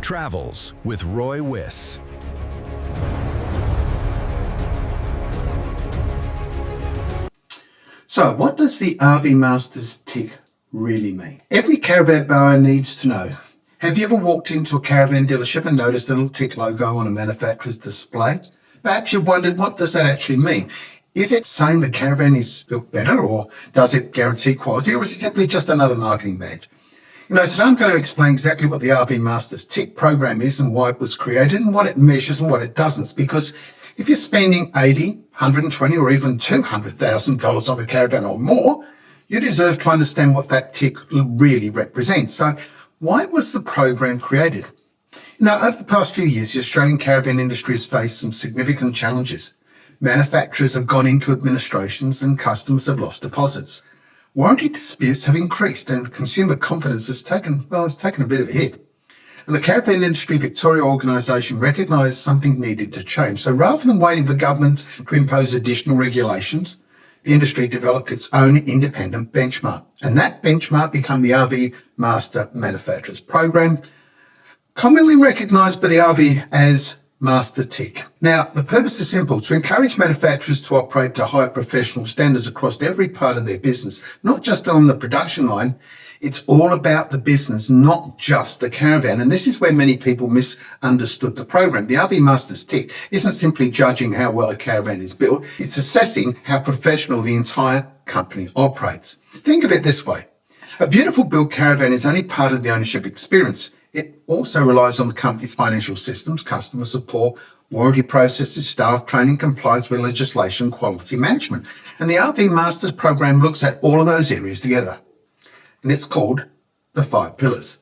Travels with Wyss. So, what does the RV Masters tick really mean? Every caravan buyer needs to know. Have you ever walked into a caravan dealership and noticed the little tick logo on a manufacturer's display? Perhaps you've wondered, what does that actually mean? Is it saying the caravan is built better, or does it guarantee quality, or is it simply just another marketing badge? Today I'm going to explain exactly what the RV Masters tick program is and why it was created and what it measures and what it doesn't. Because if you're spending $80, $120 or even $200,000 on a caravan or more, you deserve to understand what that tick really represents. So why was the program created? Over the past few years, the Australian caravan industry has faced some significant challenges. Manufacturers have gone into administrations and customers have lost deposits. Warranty disputes have increased and consumer confidence has taken a bit of a hit. And the Caravan Industry Victoria organisation recognised something needed to change. So rather than waiting for government to impose additional regulations, the industry developed its own independent benchmark. And that benchmark became the RV Master Manufacturers Program, commonly recognised by the RV as Master Tick. Now, the purpose is simple: to encourage manufacturers to operate to high professional standards across every part of their business, not just on the production line. It's all about the business, not just the caravan. And this is where many people misunderstood the program. The RV Masters Tick isn't simply judging how well a caravan is built, it's assessing how professional the entire company operates. Think of it this way: a beautiful built caravan is only part of the ownership experience. It also relies on the company's financial systems, customer support, warranty processes, staff training, compliance with legislation, quality management. And the RV Masters program looks at all of those areas together. And it's called the 5 pillars.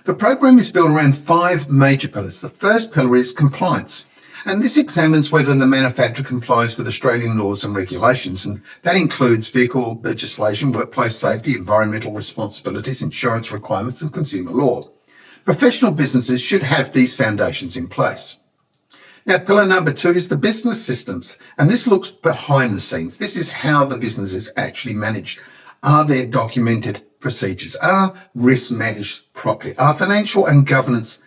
The program is built around 5 major pillars. The first pillar is compliance. And this examines whether the manufacturer complies with Australian laws and regulations. And that includes vehicle legislation, workplace safety, environmental responsibilities, insurance requirements, and consumer law. Professional businesses should have these foundations in place. Now, pillar number 2 is the business systems, and this looks behind the scenes. This is how the business is actually managed. Are there documented procedures? Are risks managed properly? Are financial and governance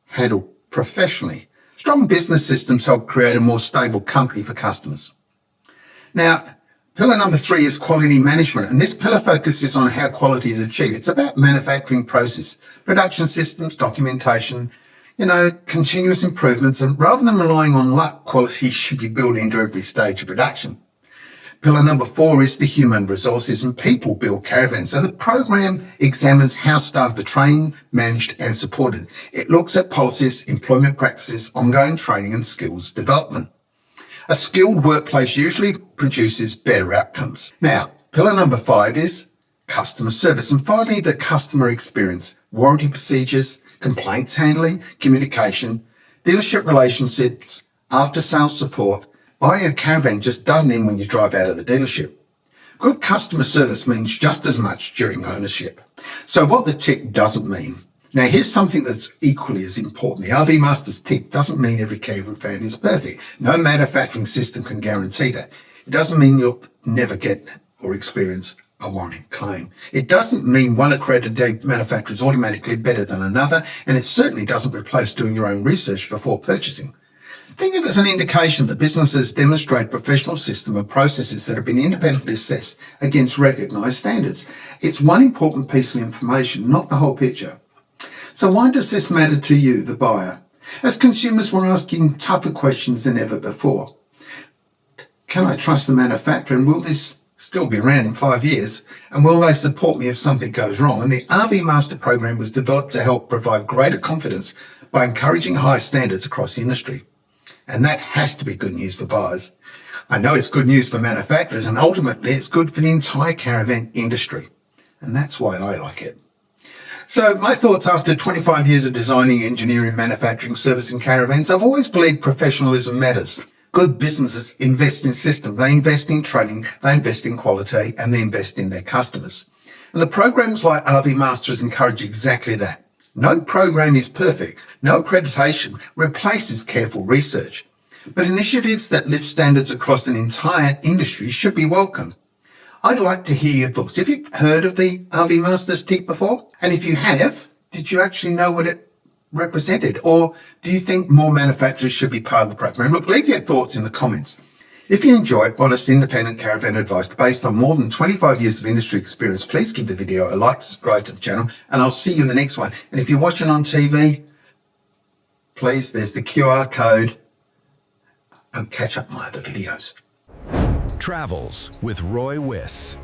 handled professionally? Strong business systems help create a more stable company for customers. Now, pillar number 3 is quality management, and this pillar focuses on how quality is achieved. It's about manufacturing process, production systems, documentation, continuous improvements, and rather than relying on luck, quality should be built into every stage of production. Pillar number 4 is the human resources, and people build caravans. So the program examines how staff are trained, managed and supported. It looks at policies, employment practices, ongoing training and skills development. A skilled workplace usually produces better outcomes. Now, pillar number 5 is customer service. And finally, the customer experience, warranty procedures, complaints handling, communication, dealership relationships, after-sales support. Buying a caravan just doesn't end when you drive out of the dealership. Good customer service means just as much during ownership. So what the tick doesn't mean. Now, here's something that's equally as important. The RV Masters tick doesn't mean every caravan is perfect. No manufacturing system can guarantee that. It doesn't mean you'll never get or experience a warranty claim. It doesn't mean one accredited manufacturer is automatically better than another, and it certainly doesn't replace doing your own research before purchasing. Think of it as an indication that businesses demonstrate professional system and processes that have been independently assessed against recognised standards. It's one important piece of information, not the whole picture. So why does this matter to you, the buyer? As consumers, we're asking tougher questions than ever before. Can I trust the manufacturer, and will this still be around in 5 years? And will they support me if something goes wrong? And the RV Master program was developed to help provide greater confidence by encouraging high standards across the industry. And that has to be good news for buyers. I know it's good news for manufacturers, and ultimately it's good for the entire caravan industry. And that's why I like it. So my thoughts after 25 years of designing, engineering, manufacturing, servicing caravans, I've always believed professionalism matters. Good businesses invest in systems, they invest in training, they invest in quality, and they invest in their customers. And the programs like RV Masters encourage exactly that. No program is perfect. No accreditation replaces careful research. But initiatives that lift standards across an entire industry should be welcome. I'd like to hear your thoughts. Have you heard of the RV Masters tick before? And if you have, did you actually know what it represented? Or do you think more manufacturers should be part of the program? Look, leave your thoughts in the comments. If you enjoy honest, independent caravan advice based on more than 25 years of industry experience, please give the video a like, subscribe to the channel, and I'll see you in the next one. And if you're watching on TV, please, there's the QR code, and catch up my other videos. Travels with Wyss.